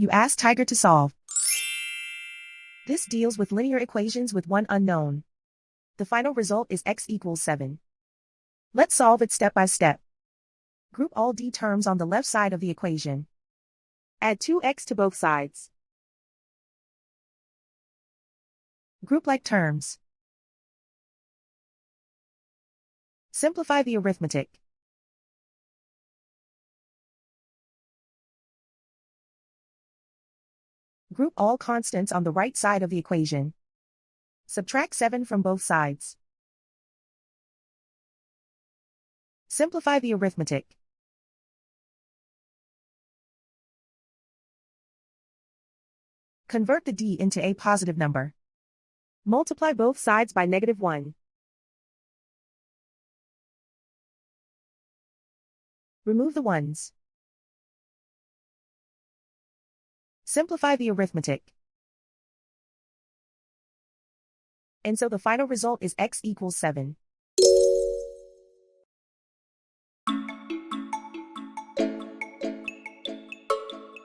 You ask Tiger to solve. This deals with linear equations with one unknown. The final result is x equals 7. Let's solve it step by step. Group all d terms on the left side of the equation. Add 2x to both sides. Group like terms. Simplify the arithmetic. Group all constants on the right side of the equation. Subtract 7 from both sides. Simplify the arithmetic. Convert the d into a positive number. Multiply both sides by -1. Remove the ones. Simplify the arithmetic. And so the final result is x equals 7.